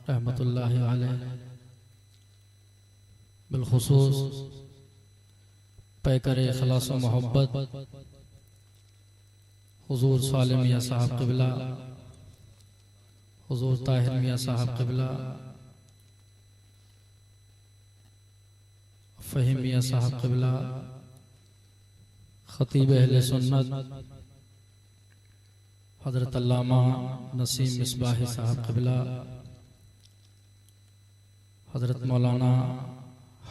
रहमतुल्लाहि अलैह बिलखुसूस पैकर इखलास व मोहब्बत हुजूर सालेम मिया साहब क़िबला, हुजूर ताहिर मिया साहब क़िबला, फ़हीम मिया साहब क़िबला, ख़तीब अहले सुन्नत हज़रत अल्लामा नसीम मिसबाही साहब क़िबला, हज़रत मौलाना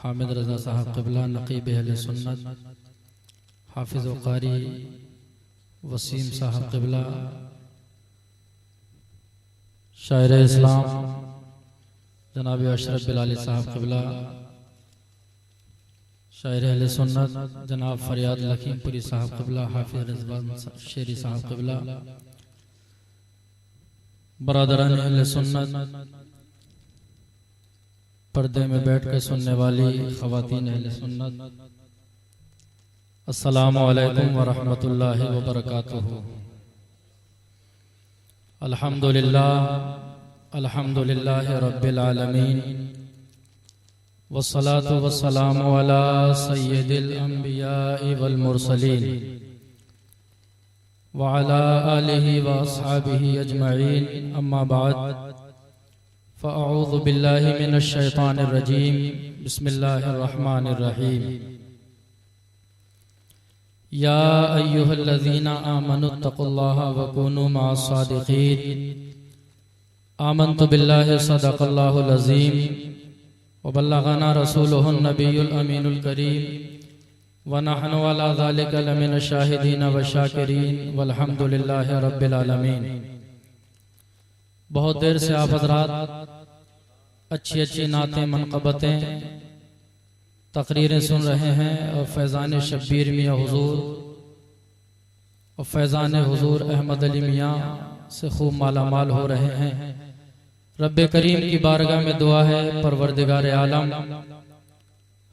हामिद रज़ा साहब क़िबला, नक़ीब अहले सुन्नत हाफिज़ व क़ारी वसीम साहब क़िबला, शायर इस्लाम जनाब अशरफ बिलाली साहब क़िबला, शायर अहले सुन्नत जनाब फरियाद लखीमपुरी साहब क़िबला, हाफिज़ रिज़वान शेरी साहब क़िबला, बरादरान अहले सुन्नत, पर्दे में बैठ कर सुनने वाली ख़वातीन अहले सुन्नत, अस्सलामु अलैकुम व रहमतुल्लाहि व बरकातुहू। अल्हम्दुलिल्लाह अल्हम्दुलिल्लाहि रब्बिल आलमीन वस्सलातु वस्सलामु अला सय्यिदिल अंबिया'i वल मुरसलीन व अला आलिहि व अस्हाबिहि अजमईन, अम्मा बाद फ़अऊज़ु बिल्लाहि मिनश शैतानिर रजीम, बिस्मिल्लाहिर रहमानिर रहीम। या अय्युहल्लज़ीना आमनुत्तक़ुल्लाहा व कूनू मअस सादिक़ीन, आमन्तु बिल्लाहि सदक़ल्लाहुल अज़ीम व बल्लग़ना रसूलुहुन नबियुल अमीनुल करीम व नहनु अला ज़ालिका लमिनश शाहिदीन व शाकिरीन वल्हम्दुलिल्लाहि रब्बिल आलमीन। बहुत देर से आप हज़रात अच्छी अच्छी नातें, मनक़बतें, तकरीरें सुन रहे हैं और फैज़ान शब्बीर मियाँ हुज़ूर और फैज़ान हुज़ूर अहमद अली मियाँ से खूब माला माल हो रहे हैं। रब्बे करीम की बारगाह में दुआ है, परवरदिगार आलम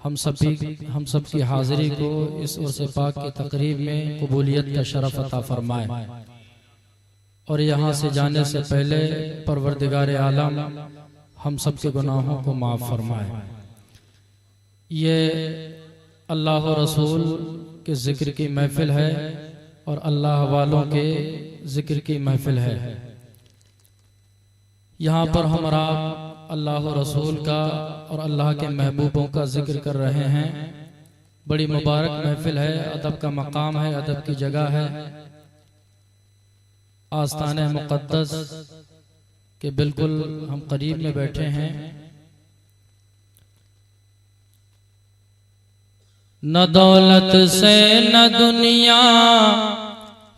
हम सब की हाज़िरी को इस उर्से पाक की तकरीब में कबूलियत का शरफ अता फरमाए और यहाँ से जाने से पहले परवरदिगार आलम हम सब के गुनाहों को माफ़ फरमाए। ये अल्लाह और रसूल के ज़िक्र की महफ़िल है और अल्लाह वालों के ज़िक्र की महफ़िल है। यहाँ पर हमारा अल्लाह और रसूल का और अल्लाह के महबूबों का ज़िक्र कर रहे हैं। बड़ी मुबारक महफ़िल है, अदब का मकाम है, अदब की जगह है। आस्ताने मुक़द्दस के बिल्कुल हम करीब में बैठे हैं। न दौलत से न दुनिया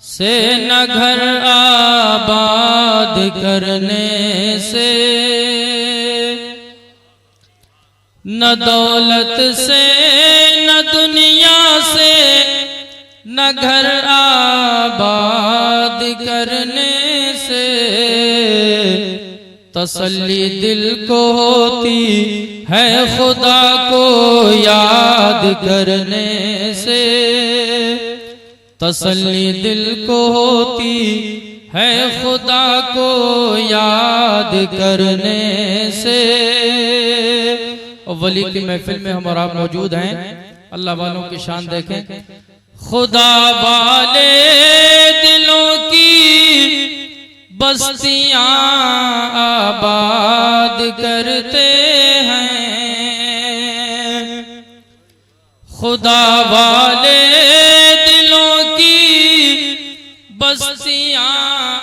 से न घर आबाद करने से, न दौलत से न दुनिया से न घर आबाद करने से, तसल्ली दिल को होती है खुदा को याद करने से, तसल्ली दिल को होती है खुदा को याद करने से। और वली की महफिल में हम और आप मौजूद हैं। अल्लाह वालों की शान देखें। खुदा वाले दिलों की बस्तियां आबाद करते हैं, खुदा वाले दिलों की बस्तियां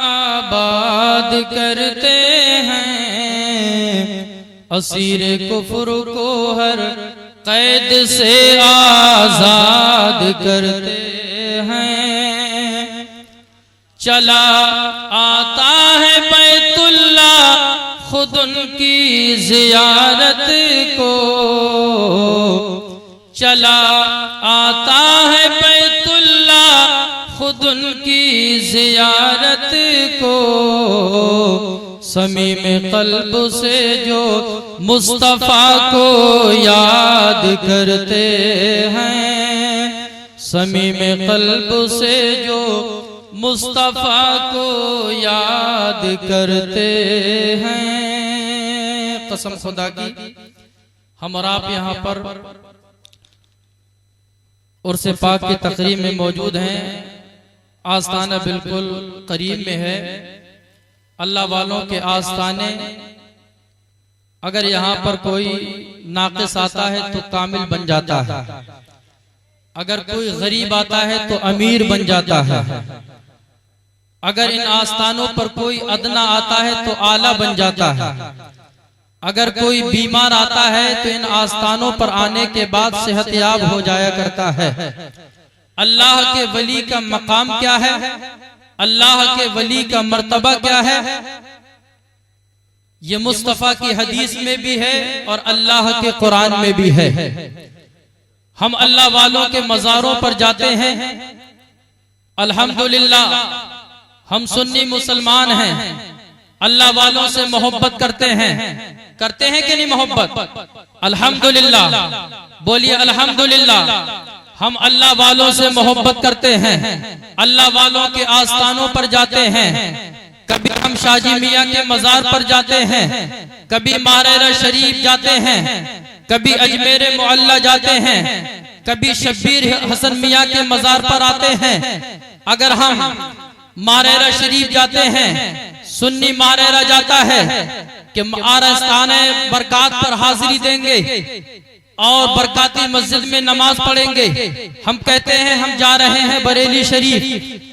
आबाद करते हैं, असीर कुफ्र को हर कैद से आजाद करते हैं। चला आता है बैतुल्ला खुद उनकी जियारत को, चला आता है बैतुल्ला खुद उनकी जियारत को, समीम कल्ब से जो मुस्तफ़ा को याद करते हैं, समीम कल्ब से जो मुस्तफ़ा को याद करते हैं। कसम खुदा की, हम और आप यहाँ पर उर्से पाक की तकरीब में मौजूद हैं। आस्ताना बिल्कुल करीब में है। अल्लाह वालों के आस्ताने, अगर यहाँ पर कोई नाक़िस आता है तो कामिल बन जाता है, अगर कोई गरीब आता है तो अमीर बन जाता है, अगर इन आस्थानों पर कोई अदना आता है तो आला बन जाता है, अगर कोई बीमार आता है तो इन आस्थानों पर आने के बाद सेहतयाब हो जाया करता है। अल्लाह के वली का मकाम क्या है, अल्लाह के वली का मर्तबा क्या है, ये मुस्तफा की हदीस में भी है और अल्लाह के कुरान में भी है। हम अल्लाह वालों के मज़ारों पर जाते हैं, अल्हम्दुलिल्लाह हम सुन्नी मुसलमान हैं, अल्लाह वालों से मोहब्बत करते हैं कि नहीं मोहब्बत? अल्हम्दुलिल्लाह, बोलिए अल्हम्दुलिल्लाह। हम अल्लाह वालों से मोहब्बत करते हैं, अल्लाह वालों के आस्थानों पर जाते हैं। कभी हम शाजी मिया के मज़ार पर जाते हैं, कभी बारेइली शरीफ जाते हैं, कभी अजमेर मुअल्ला जाते हैं, कभी शब्बीर हसन मिया के मज़ार पर आते हैं। अगर हम बारेइली शरीफ जाते हैं, सुन्नी बारेइली जाता है कि आरस्ताने बरकात पर हाजिरी देंगे और बरकाती मस्जिद में नमाज पढ़ेंगे। हम कहते हैं हम जा रहे हैं बरेली शरीफ,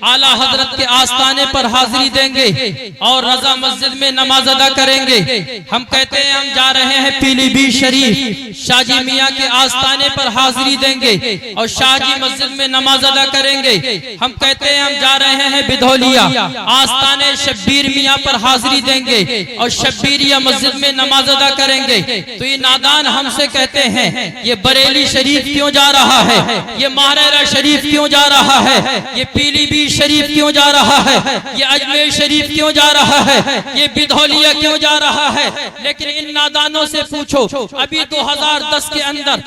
आला हजरत के आस्थाने पर हाजिरी देंगे और रजा मस्जिद में नमाज अदा करेंगे। हम कहते हैं हम जा रहे हैं पीलीभीत शरीफ, शाजी मियाँ के आस्थाने पर हाजिरी देंगे और शाजी मस्जिद में नमाज अदा करेंगे। हम कहते हैं हम जा रहे हैं बिधौलिया, आस्थाने शब्बीर मियाँ पर हाजिरी देंगे और शब्बीरिया मस्जिद में नमाज अदा करेंगे। तो ये नादान हमसे कहते हैं ये बरेली शरीफ क्यों जा रहा है, ये बारेइली शरीफ क्यों जा रहा है, ये पीलीभीत शरीफ क्यों जा रहा है, ये अजमेर शरीफ क्यों जा रहा है, ये बिधौलिया क्यों जा रहा है। लेकिन इन नादानों से पूछो, अभी 2010 के अंदर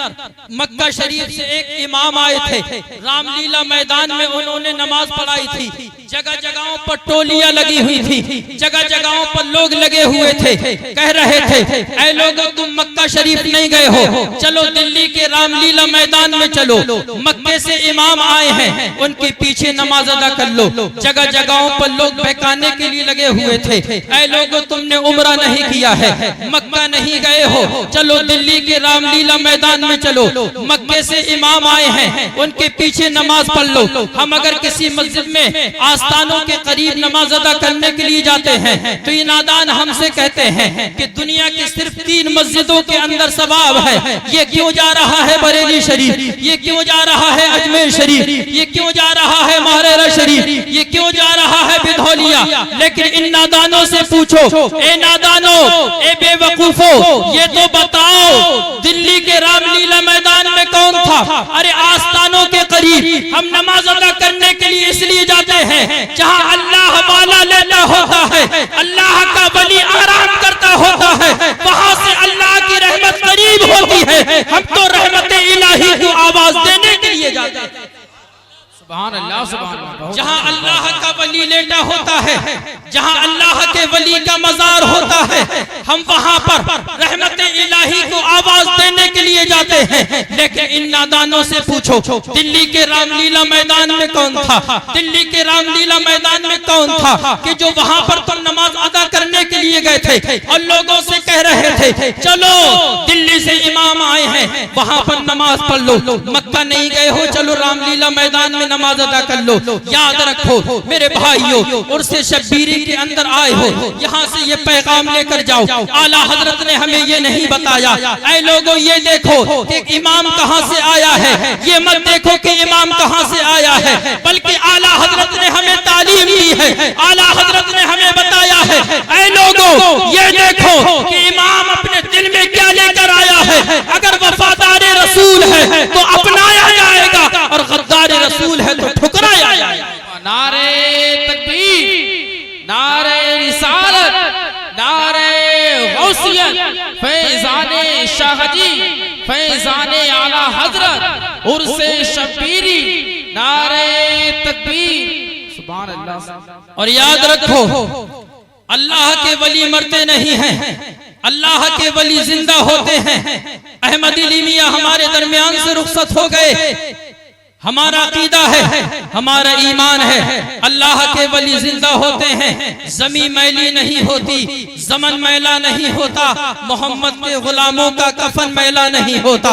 मक्का शरीफ से एक इमाम आए थे, रामलीला मैदान में उन्होंने नमाज पढ़ाई थी। जगह जगहों पर टोलियां लगी हुई थी, जगह जगहों पर लोग लगे हुए थे, कह रहे थे ऐ लोगों तुम मक्का शरीफ नहीं गए हो, चलो दिल्ली के रामलीला मैदान में चलो, मक्के से इमाम आए हैं उनके पीछे नमाज अदा कर लो। जगह जगहों पर लोग बहकाने के लिए लगे हुए थे, ऐ लोगों तुमने उम्रा नहीं किया है, मक्का नहीं गए हो, चलो दिल्ली के रामलीला मैदान में चलो, मक्के से इमाम आए हैं उनके पीछे नमाज पढ़ लो। हम अगर किसी मस्जिद में आस्थानों के करीब नमाज अदा करने के लिए जाते हैं तो ये नादान हमसे कहते हैं कि दुनिया की सिर्फ 3 मस्जिदों के अंदर सवाब है, ये क्यों जा रहा है बरेली शरीफ, ये क्यों जा रहा है अजमेर शरीफ, ये क्यों जा रहा है बारेइली शरीफ, ये क्यों जा रहा है बिधौलिया। लेकिन इन नादानों से पूछो, ए नादानो, ए बेवकूफो, ये तो बताओ दिल्ली के रामलीला मैदान में कौन था? अरे आस्थानों के करीब हम नमाज अदा करने के लिए इसलिए जाते हैं जहाँ अल्लाह वाला लेता होता है, अल्लाह का वली आराम करता होता है, वहाँ से अल्लाह की रहमत करीब होती है। हम तो रहमत इलाही को आवाज देने के लिए जाते हैं। सुभान अल्लाह, सुभान अल्लाह। जहाँ अल्लाह का वली लेटा होता है, जहाँ अल्लाह के वली का मजार होता है, हम वहाँ पर रहमत इलाही को आवाज देने के लिए जाते हैं। लेकिन इन नादानों से पूछो दिल्ली के रामलीला मैदान में कौन था, दिल्ली के रामलीला मैदान में कौन था कि जो वहाँ पर तुम नमाज अदा करने के लिए गए थे और लोगों से कह रहे थे चलो दिल्ली से इमाम आए हैं वहाँ पर नमाज पढ़ लो, मक्का नहीं गए हो, चलो रामलीला मैदान में नमाज अदा कर लो। याद रखो मेरे भाइयों, उर्से शब्बीरी के अंदर आए हो, यहाँ से ये पैगाम लेकर जाओ। आला हजरत ने हमें ये नहीं बताया ऐ लोगों ये देखो कि इमाम कहाँ से आया है, ये मत देखो कि इमाम कहाँ से आया है, बल्कि आला हजरत ने हमें तालीम दी है, आला हजरत ने हमें बताया है ऐ लोगों ये देखो कि इमाम अपने दिल में क्या लेकर आया है। अगर वफादार रसूल है तो अपनाया जाएगा और गद्दार रसूल है तो ठुकराया जाएगा। नारे तकबीर, नारे रिसालत, नारे गौसियत, फैजाने शाहजी, फैजाने आला हजरत, उर्से शब्बीरी, नारे तकबीर, सुभान अल्लाह। और याद रखो अल्लाह के वली मरते नहीं हैं, अल्लाह के वली जिंदा होते हैं। अहमद मिया हमारे दरमियान से रुखसत हो गए। हमारा अकीदा है, हमारा ईमान है, अल्लाह के वली जिंदा होते हैं। जमीन मैली नहीं होती, जमन मैला नहीं होता, मोहम्मद के गुलामों का कफन मैला नहीं होता।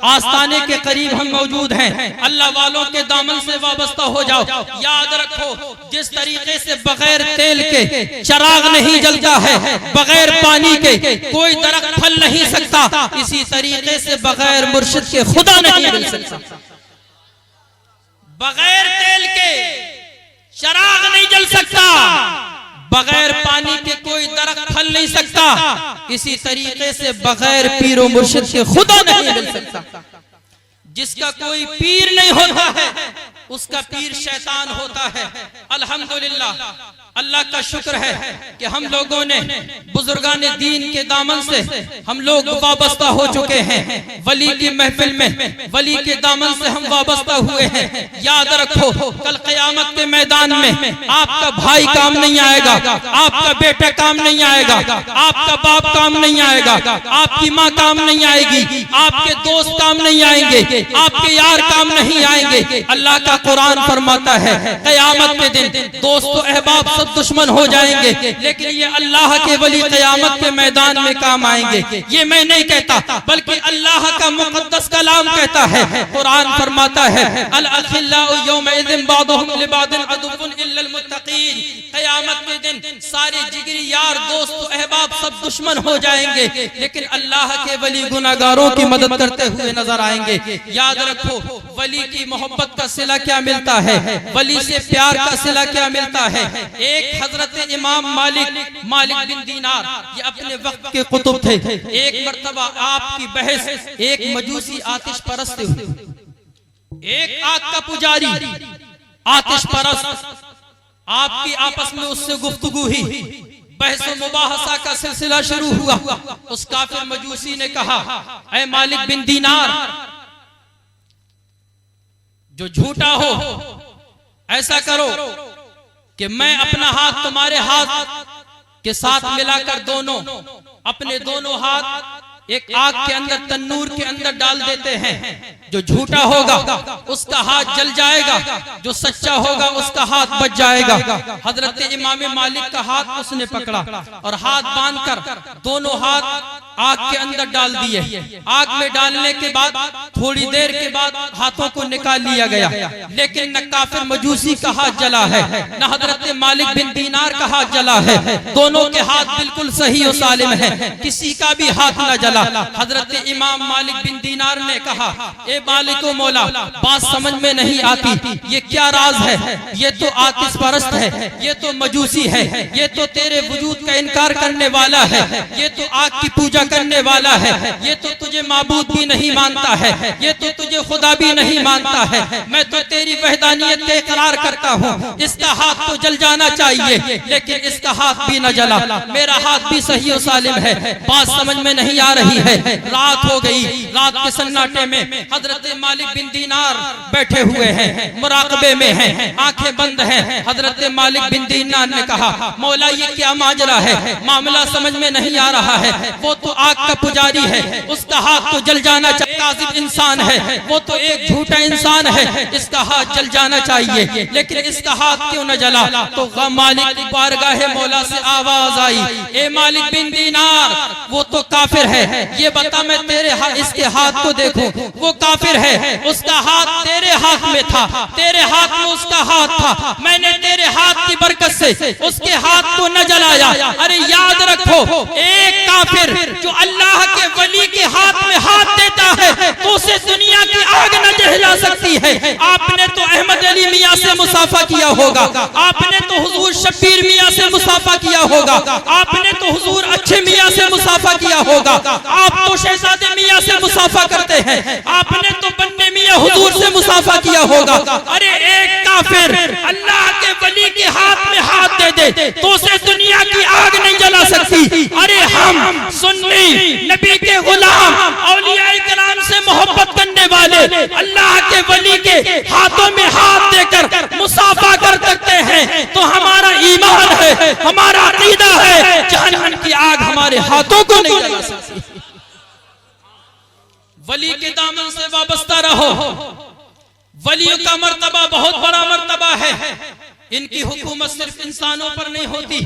आस्ताने के करीब हम मौजूद हैं। अल्लाह वालों के दामन से वाबस्ता हो जाओ। याद रखो, जिस तरीके से बगैर तेल के चिराग नहीं जलता है, बगैर पानी के कोई दरख्त फल नहीं सकता, इसी तरीके से बगैर मुर्शिद के खुदा नहीं मिल सकता। बगैर तेल के चिराग नहीं जल सकता, बगैर पानी के कोई दरख्त फल नहीं सकता, इसी तरीके से बगैर पीर व मुर्शिद के खुदा नहीं मिल सकता। जिसका कोई पीर नहीं होता है, उसका पीर शैतान होता है। अल्हम्दुलिल्लाह, अल्लाह का शुक्र है कि हम लोगों ने बुजुर्गान दीन के दामन से हम लोग वाबस्ता हो चुके हैं। वली की महफिल में वली के दामन से हम वाबस्ता हुए हैं। याद रखो, कल क़यामत के मैदान में आपका भाई काम नहीं आएगा, आपका बेटा काम नहीं आएगा, आपका बाप काम नहीं आएगा, आपकी माँ काम नहीं आएगी, आपके दोस्त काम नहीं आएंगे, आपके यार काम नहीं आएंगे। अल्लाह का कुरान फरमाता है, क़यामत के दिन दोस्तों अहबाब सब दुश्मन हो जाएंगे, लेकिन ये अल्लाह के वली क़यामत के मैदान में काम आएंगे। ये मैं नहीं कहता, बल्कि अल्लाह का मुक़द्दस कलाम कहता है। कुरान फरमाता है, अल अखिल्लाउ यौमइज़िन बादुहुम लिबादिन अदुव्वुन इल्लल मुत्तक़ीन। क़यामत के दिन सारे जिगरी यार दोस्त अहबाब सब दुश्मन हो जाएंगे, लेकिन अल्लाह के वली गुनाहगारों की मदद करते हुए नजर आएंगे। याद रखो, वली की मोहब्बत का सिला क्या मिलता है, वली से प्यार का सिला क्या मिलता है। एक हजरत इमाम मालिक बिन दीनार, ये अपने वक्त के कुतुब थे। एक मर्तबा आपकी बहस एक मजूसी आतिश परस्त हुए, एक आग का पुजारी आतिश परस्त, आपकी आपस में उससे गुफ्तगू हुई, बहस मुबाहसा का सिलसिला शुरू हुआ। उस काफिर मजूसी ने कहा, ऐ मालिक बिन दीनार, जो झूठा हो ऐसा करो कि मैं अपना हाथ तुम्हारे हाथ के साथ मिलाकर दोनों अपने दोनों हाथ एक आग के अंदर, तन्नूर के अंदर डाल देते हैं। जो झूठा होगा उसका हाथ जल जाएगा, जो सच्चा होगा उसका हाथ बच जाएगा। हजरत इमाम मालिक का हाथ उसने पकड़ा और हाथ बांधकर दोनों हाथ आग के अंदर डाल दिए। आग में डालने के बाद थोड़ी देर के बाद हाथों को निकाल लिया गया, लेकिन न काफिर मजूसी का हाथ जला है, न हजरत मालिक बिन दीनार का हाथ जला है। दोनों के हाथ बिल्कुल सही और सालिम है, किसी का भी हाथ न जला। हजरत इमाम मालिक बिन दीनार ने कहा, ए मालिक ओ मौला, बात समझ में नहीं आती, ये क्या राज है? ये तो आतिश परस्त है, ये तो मजूसी है, ये तो तेरे वजूद का इनकार करने वाला है, ये तो आग की पूजा करने वाला है, ये तो तुझे माबूद भी नहीं मानता है, ये तो तुझे खुदा भी नहीं मानता है। मैं तो तेरी वहदानियत का इकरार करता हूँ, इसका हाथ तो जल जाना चाहिए, लेकिन इसका हाथ भी न जला, मेरा हाथ भी सही और सालिम है। बात समझ में नहीं आ रही है। रात हो गई, रात के सन्नाटे में हजरत मालिक बिन दीनार बैठे हुए हैं, मुराकबे में हैं, आंखें बंद हैं। हजरत मालिक बिन दीनार ने कहा, मौला ये क्या माजरा है, मामला समझ में नहीं आ रहा है। वो तो आग का पुजारी है, उसका हाथ तो जल जाना चाहिए, काज़िब इंसान है, वो तो एक झूठा इंसान है, इसका हाथ जल जाना चाहिए, लेकिन इसका हाथ क्यों न जला? तो मालिक की बारगाह मौला से आवाज आई, ए मालिक बिन दीनार, वो तो काफिर है, ये बता मैं तेरे इसके हाथ को देखूं, वो काफिर है, उसका हाथ तेरे हाथ में था, तेरे हाथ में उसका हाथ था, मैंने तेरे हाथ की बरकत से उसके हाथ को न जलाया। अरे याद रखो, एक काफिर जो अल्लाह के वली के हाथ में हाथ देता है तो उसे दुनिया की आग न जला सकती है। आपने तो अहमद अली मियां से मुसाफा किया होगा, आपने तो हुजूर शब्बीर मियां से मुसाफा किया होगा, आपने तो हुजूर अच्छे मियां से मुसाफा किया होगा, आप तो शहजादे मियां से मुसाफा करते हैं, आपने तो बन्ने मियां हुजूर से मुसाफा किया होगा। अरे एक काफिर अल्लाह के वली के हाथ में हाथ दे दे तो उसे दुनिया की आग नहीं जला सकती। अरे हम सुन्नी नबी के गुलाम औलियाए किराम से मोहब्बत करने वाले अल्लाह के वली के हाथों में हाथ देकर मुसाफा कर सकते हैं, तो हमारा ईमान ईमान है, हमारा अकीदा है, जहन्नम की आग हमारे हाथों को नहीं जला सकती। वली के दामन से वाबस्ता रहो। वलियों का मर्तबा बहुत बड़ा मर्तबा है। इनकी हुकूमत सिर्फ इंसानों पर नहीं होती,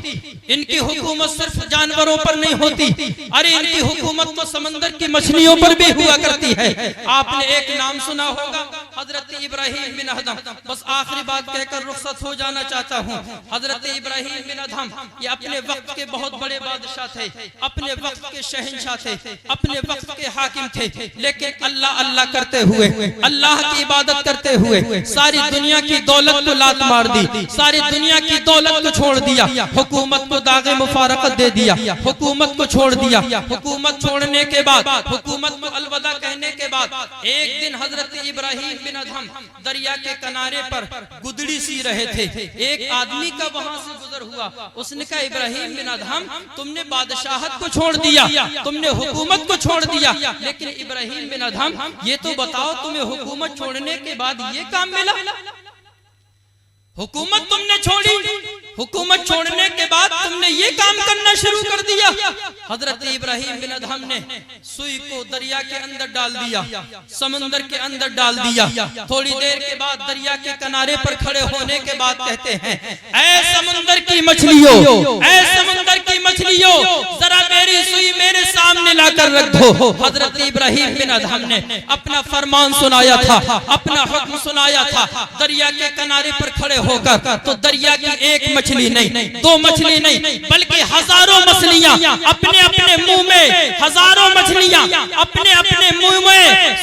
इनकी हुकूमत सिर्फ जानवरों पर नहीं होती, अरे इनकी हुकूमत तो समंदर की मछलियों पर भी हुआ करती है। आपने एक नाम सुना होगा, हजरत इब्राहिम बिन अदहम। बस आखिरी बात कहकर रुखसत हो जाना चाहता हूँ। हजरत इब्राहिम बिन अदहम ये अपने वक्त के बहुत बड़े बादशाह थे, अपने वक्त के शहंशाह थे, अपने वक्त के हाकिम थे, लेकिन अल्लाह अल्लाह करते हुए, अल्लाह की इबादत करते हुए सारी दुनिया की दौलत को लात मार दी, सारी दुनिया की दौलत को छोड़ दिया, हुकूमत को दागे मुफारकत दे दिया, हुकूमत को छोड़ दिया। हुकूमत छोड़ने के बाद, हुकूमत को अलविदा कहने के बाद, एक दिन हजरत इब्राहिम बिन अदहम दरिया के किनारे पर गुदड़ी सी रहे थे। एक आदमी का वहां से गुजर हुआ, उसने कहा इब्राहिम बिन अदहम तुमने बादशाहत को छोड़ दिया, तुमने हुकूमत को छोड़ दिया, लेकिन इब्राहिम बिन अदहम ये तो बताओ तुम्हें हुकूमत छोड़ने के बाद ये काम मिला? हुकूमत तुमने छोड़ी, हुकूमत छोड़ने के बाद तुमने ये काम करना शुरू कर दिया। हजरत इब्राहिम बिन अदहम ने सुई को दरिया के अंदर डाल दिया, समंदर के अंदर डाल दिया। थोड़ी देर के बाद दरिया के किनारे पर खड़े होने के बाद कहते हैं, ऐ समंदर की मछलियों, ऐ समंदर की मछलियों, जरा मेरी सुई मेरे सामने लाकर रख दो। हजरत इब्राहिम बिन अदहम ने अपना फरमान सुनाया था, अपना हुक्म सुनाया था। दरिया के किनारे पर खड़े होकर तो दरिया की एक मछली नहीं, दो मछली नहीं, बल्कि हजारों मछलियां अपने अपने मुंह में, हजारों मछलियां अपने अपने मुंह में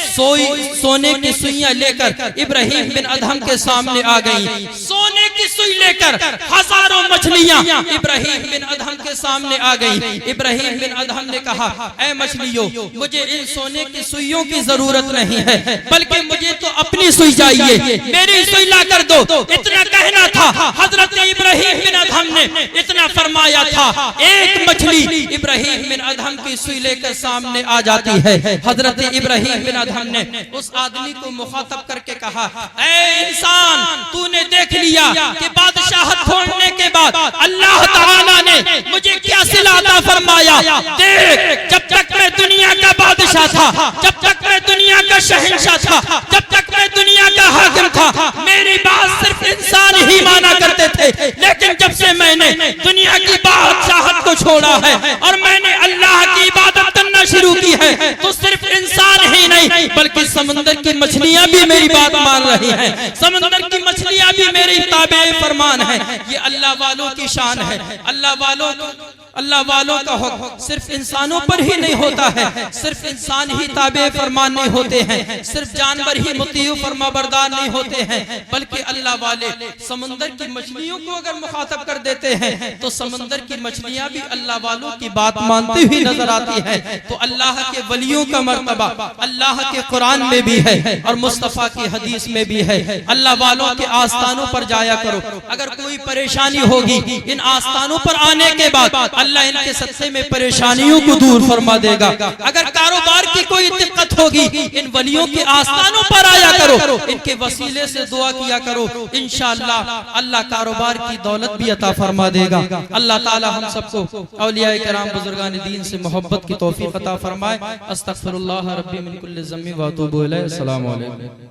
सोने की सुइयां लेकर इब्राहिम बिन अदहम के सामने आ गई। सोने की सुई लेकर हजारों मछलियां इब्राहिम बिन अदहम के सामने आ गई। इब्राहिम बिन अदहम ने कहा, ऐ मछलियों, मुझे इन सोने की सुइयों की जरूरत नहीं है, बल्कि मुझे तो अपनी सुई चाहिए, मेरी सुई ला कर दो। इतना कहना था हजरत इब्राहिम बिन अदहम ने, इतना फरमाया था। एक मछली इब्राहिम बिन अदहम की सुई लेकर सामने आ जाती है। हजरत इब्राहिम बिन अदहम ने उस आदमी को मुखातब करके कहा, ऐ इंसान, तूने देख लिया कि बादशाहत छोड़ने के बाद अल्लाह ताला ने मुझे क्या सिला अता फरमाया। देख, जब तक मैं दुनिया का बादशाह था, जब तक मैं दुनिया का शहंशाह था, जब तक मैं दुनिया का हाकिम था, मेरी बात सिर्फ इंसान ही माना करते थे। लेकिन जब से मैंने दुनिया की बादशाहत को छोड़ा है और मैंने अल्लाह की इबादत करना शुरू की है, तो सिर्फ इंसान ही नहीं बल्कि समंदर की मछलियां भी मेरी बात मान रही हैं, समंदर की मछलियां भी मेरी ताबे फरमान है। ये अल्लाह वालों की शान है। अल्लाह वालों का हुक्म सिर्फ इंसानों पर ही नहीं होता है, सिर्फ इंसान ही ताबे फरमान नहीं होते हैं, सिर्फ जानवर ही मुतीउ फरमाबरदार नहीं होते हैं, बल्कि अल्लाह वाले समंदर की मछलियों को अगर मुखातब कर देते हैं तो समंदर की मछलियां भी अल्लाह वालों की बात मानती हुई नजर आती है। तो अल्लाह के वलियों का मर्तबा अल्लाह के कुरान में भी है और मुस्तफा की हदीस में भी है। अल्लाह वालों के आस्थानों पर जाया करो। अगर कोई परेशानी होगी इन आस्थानों पर आने के बाद अल्लाह इनके सत्ते में परेशानियों को दूर फरमा देगा। अगर कारोबार की कोई दिक्कत होगी इन वलियों के आस्थानों पर आया करो, इनके वसीले से दुआ किया करो, इंशाअल्लाह अल्लाह कारोबार की दौलत भी अता फरमा देगा। अल्लाह ताला हम सबको औलिया किराम बुजुर्गान दीन से मोहब्बत की तौफीक अता फरमाए। अस्तगफिरुल्लाह रब्बी मिन कुल्लि ज़म्बि व अतूबु इलैहि। अस्सलामु अलैकुम।